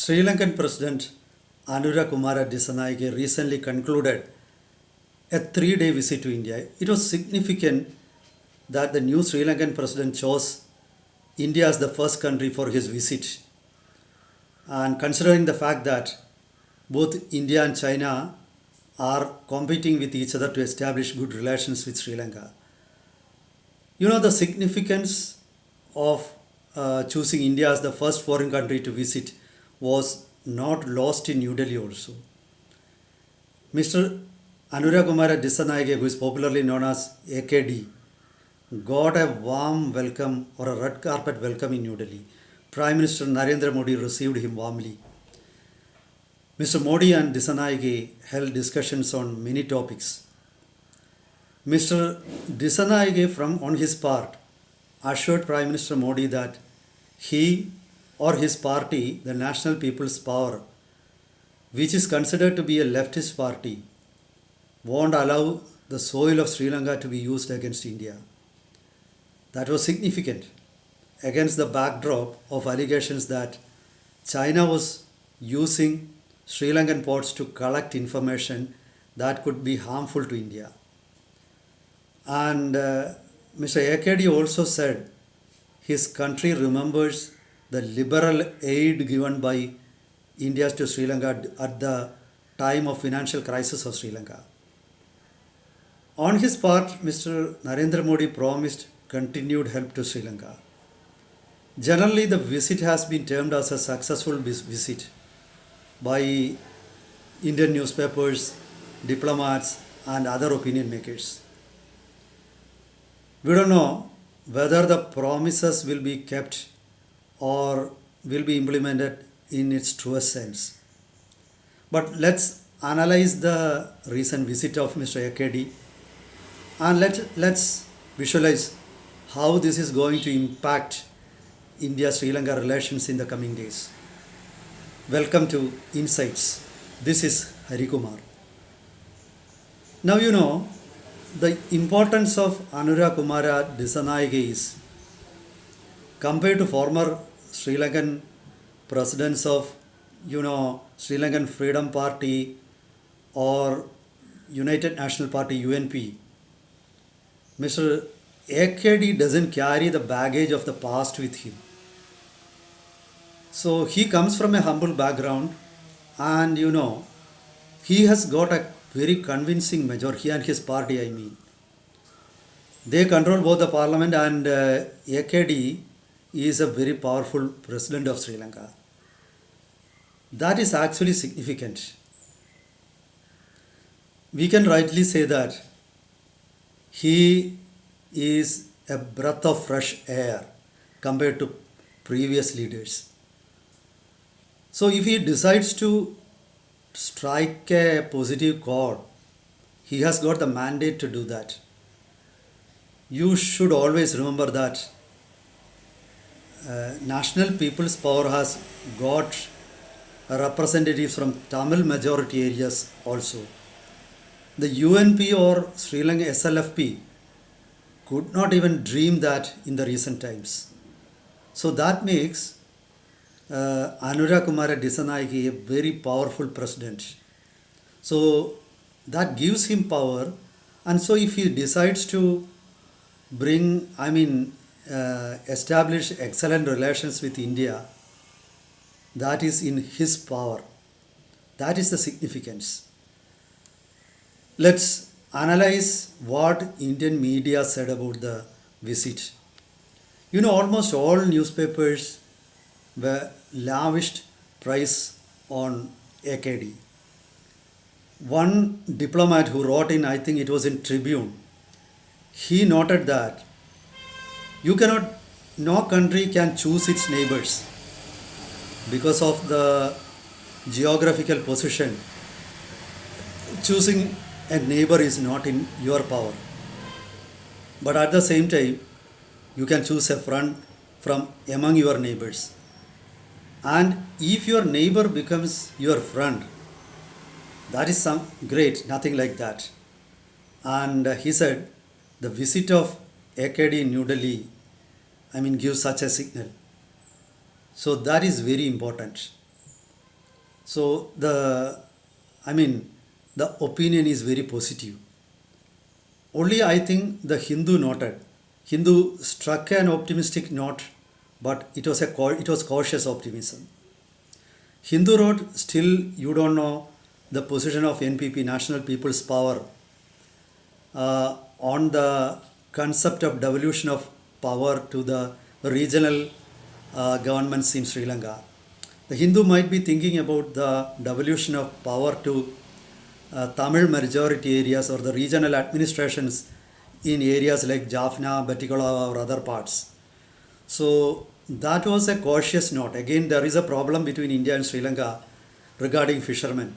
Sri Lankan President Anura Dissanayake recently concluded a 3-day visit to India. It was significant that the new Sri Lankan president chose India as the first country for his visit. And considering the fact that both India and China are competing with each other to establish good relations with Sri Lanka, the significance of choosing India as the first foreign country to visit was not lost in New Delhi also. Mr. Anura Dissanayake, who is popularly known as AKD, got a warm welcome or a red carpet welcome in New Delhi. Prime Minister Narendra Modi received him warmly. Mr. Modi and Dissanayake held discussions on many topics. Mr. Dissanayake, on his part, assured Prime Minister Modi that he or his party, the National People's Power, which is considered to be a leftist party, won't allow the soil of Sri Lanka to be used against India. That was significant against the backdrop of allegations that China was using Sri Lankan ports to collect information that could be harmful to India. And Mr. AKD also said his country remembers the liberal aid given by India to Sri Lanka at the time of financial crisis of Sri Lanka. On his part, Mr. Narendra Modi promised continued help to Sri Lanka. Generally, the visit has been termed as a successful visit by Indian newspapers, diplomats, and other opinion makers. We don't know whether the promises will be kept or will be implemented in its truest sense. But let's analyze the recent visit of Mr. AKD and let's visualize how this is going to impact India-Sri Lanka relations in the coming days. Welcome to Insights. This is Hari Kumar. Now the importance of Anura Dissanayake is, compared to former Sri Lankan presidents of Sri Lankan Freedom Party or United National Party UNP, Mr. AKD doesn't carry the baggage of the past with him. So he comes from a humble background and he has got a very convincing majority, he and his party I mean. They control both the parliament and AKD is a very powerful president of Sri Lanka. That is actually significant. We can rightly say that he is a breath of fresh air compared to previous leaders. So if he decides to strike a positive chord, he has got the mandate to do that. You should always remember that National People's Power has got representatives from Tamil majority areas also. The UNP or Sri Lanka SLFP could not even dream that in the recent times. So that makes Anura Dissanayake a very powerful president. So that gives him power, and so if he decides to establish excellent relations with India, that is in his power. That is the significance. Let's analyze what Indian media said about the visit. Almost all newspapers were lavished praise on AKD. One diplomat who wrote in, I think it was in Tribune, he noted that no country can choose its neighbors because of the geographical position. Choosing a neighbor is not in your power. But at the same time, you can choose a friend from among your neighbors. And if your neighbor becomes your friend, that is great, nothing like that. And he said the visit of AKD in New Delhi, gives such a signal. So that is very important. So I mean, the opinion is very positive. Only I think the Hindu struck an optimistic note, but it was cautious optimism. Hindu wrote, still you don't know the position of NPP, National People's Power, on the concept of devolution of power to the regional governments in Sri Lanka. The Hindu might be thinking about the devolution of power to Tamil majority areas or the regional administrations in areas like Jaffna, Batikola, or other parts. So that was a cautious note. Again, there is a problem between India and Sri Lanka regarding fishermen.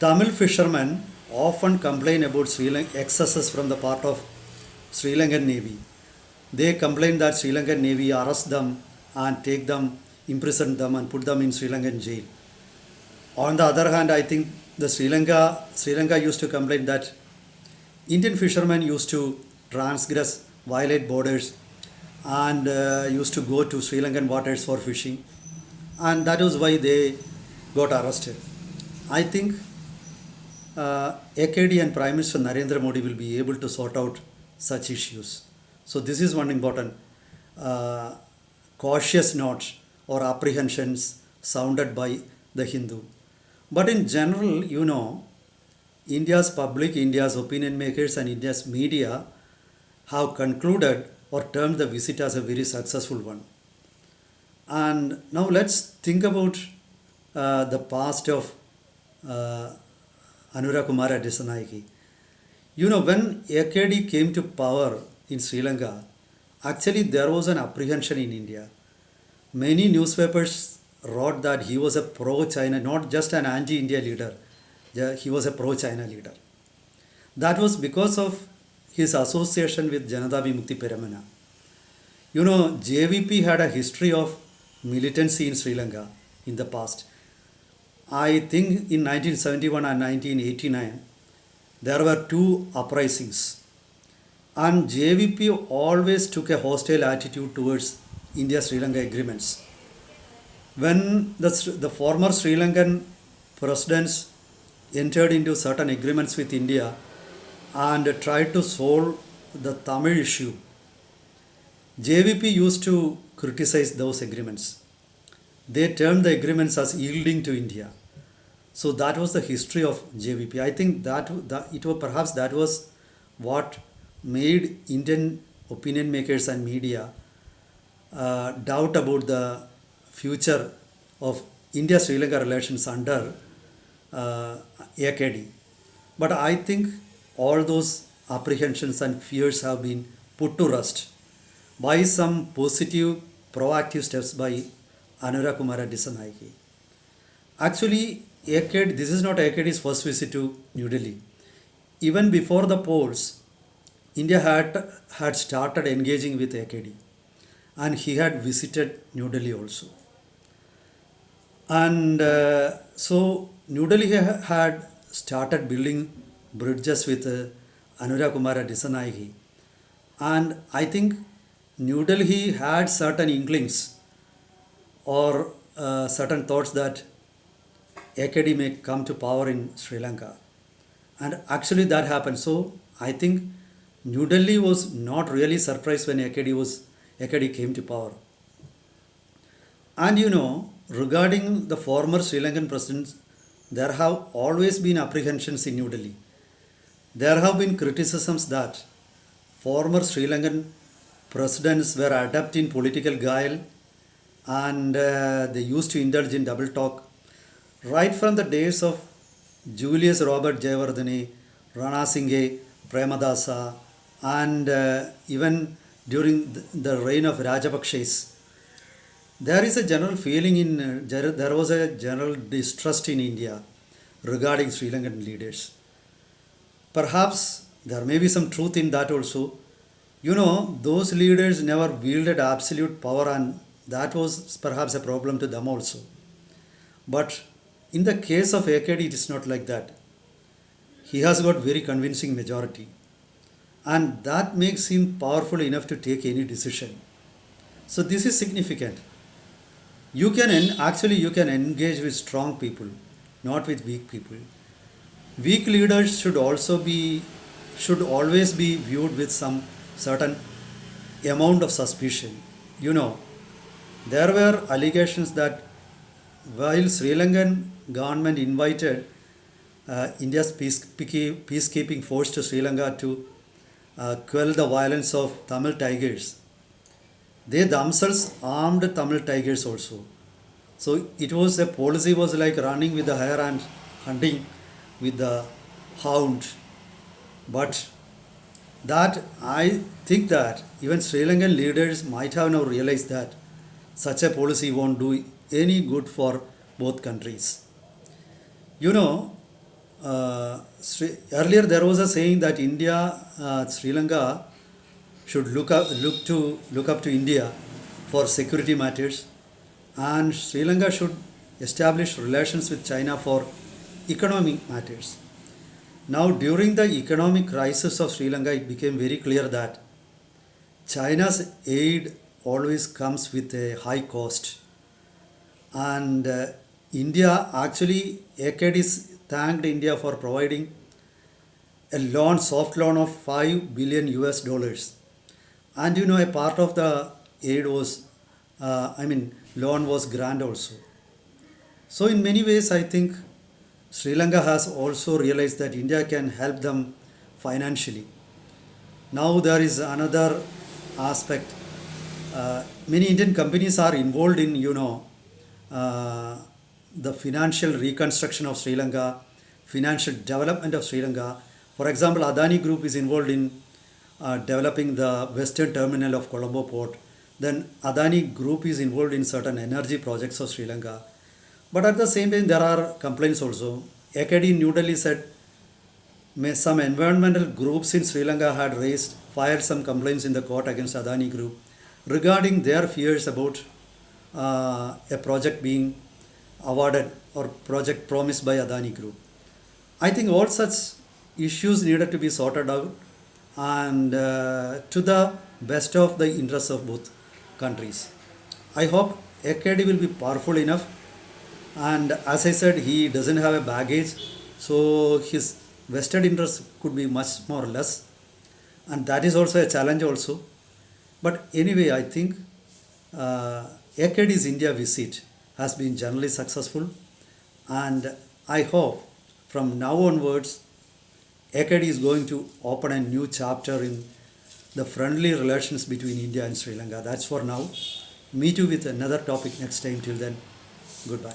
Tamil fishermen often complain about Sri Lanka excesses from the part of Sri Lankan Navy. They complain that Sri Lankan Navy arrest them and take them, imprison them and put them in Sri Lankan jail. On the other hand, I think the Sri Lanka used to complain that Indian fishermen used to transgress, violate borders, and used to go to Sri Lankan waters for fishing, and that was why they got arrested. I think AKD and Prime Minister Narendra Modi will be able to sort out such issues. So this is one important uh, cautious note or apprehensions sounded by the Hindu. But in general, India's public, India's opinion makers, and India's media have concluded or termed the visit as a very successful one. And now let's think about the past of uh, Anura Dissanayake. When AKD came to power in Sri Lanka, actually there was an apprehension in India. Many newspapers wrote that he was a pro-China, not just an anti-India leader. Yeah, he was a pro-China leader. That was because of his association with Janata Vimukti Peramana. JVP had a history of militancy in Sri Lanka in the past. I think in 1971 and 1989, there were two uprisings. And JVP always took a hostile attitude towards India-Sri Lanka agreements. When the former Sri Lankan presidents entered into certain agreements with India and tried to solve the Tamil issue, JVP used to criticize those agreements. They termed the agreements as yielding to India. So that was the history of JVP. I think that was what made Indian opinion makers and media doubt about the future of India-Sri Lanka relations under AKD. But I think all those apprehensions and fears have been put to rest by some positive, proactive steps by Anura Dissanayake. Actually, this is not AKD's first visit to New Delhi. Even before the polls, India had started engaging with AKD, and he had visited New Delhi also. And so New Delhi had started building bridges with Anura Dissanayake. And I think New Delhi had certain inklings or certain thoughts that AKD may come to power in Sri Lanka. And actually that happened. So I think New Delhi was not really surprised when AKD came to power. And regarding the former Sri Lankan presidents, there have always been apprehensions in New Delhi. There have been criticisms that former Sri Lankan presidents were adept in political guile, and they used to indulge in double talk. Right from the days of Julius Robert Jayawardene, Rana Singhe, Premadasa, and even during the reign of Rajapakshas, there is a general feeling there was a general distrust in India regarding Sri Lankan leaders. Perhaps there may be some truth in that also. Those leaders never wielded absolute power, and that was perhaps a problem to them also. But in the case of AKD, it is not like that. He has got very convincing majority, and that makes him powerful enough to take any decision. So this is significant. Actually you can engage with strong people, not with weak people. Weak leaders should always be viewed with some certain amount of suspicion. You know, there were allegations that while Sri Lankan government invited India's peacekeeping force to Sri Lanka to quell the violence of Tamil tigers, they themselves armed Tamil tigers also. So it was a policy was like running with the hare and hunting with the hound. But that I think that even Sri Lankan leaders might have now realized that such a policy won't do any good for both countries. You know, earlier there was a saying that Sri Lanka should look up to India for security matters, and Sri Lanka should establish relations with China for economic matters. Now, during the economic crisis of Sri Lanka, it became very clear that China's aid always comes with a high cost, and India actually AKDs thanked India for providing a soft loan of 5 billion US dollars. And you know, a part of the aid was, loan was grand also. So, in many ways, I think Sri Lanka has also realized that India can help them financially. Now, there is another aspect. Many Indian companies are involved in, uh, the financial reconstruction of Sri Lanka, financial development of Sri Lanka. For example, Adani Group is involved in developing the western terminal of Colombo port. Then Adani Group is involved in certain energy projects of Sri Lanka. But at the same time, there are complaints also. AKD in New Delhi said some environmental groups in Sri Lanka had filed some complaints in the court against Adani Group regarding their fears about a project being awarded or project promised by Adani Group. I think all such issues needed to be sorted out and to the best of the interests of both countries. I hope AKD will be powerful enough, and as I said, he doesn't have a baggage, so his vested interest could be much more less, and that is also a challenge also. But anyway, I think AKD's India visit has been generally successful, and I hope from now onwards AKD is going to open a new chapter in the friendly relations between India and Sri Lanka. That's for now. Meet you with another topic next time. Till then, goodbye.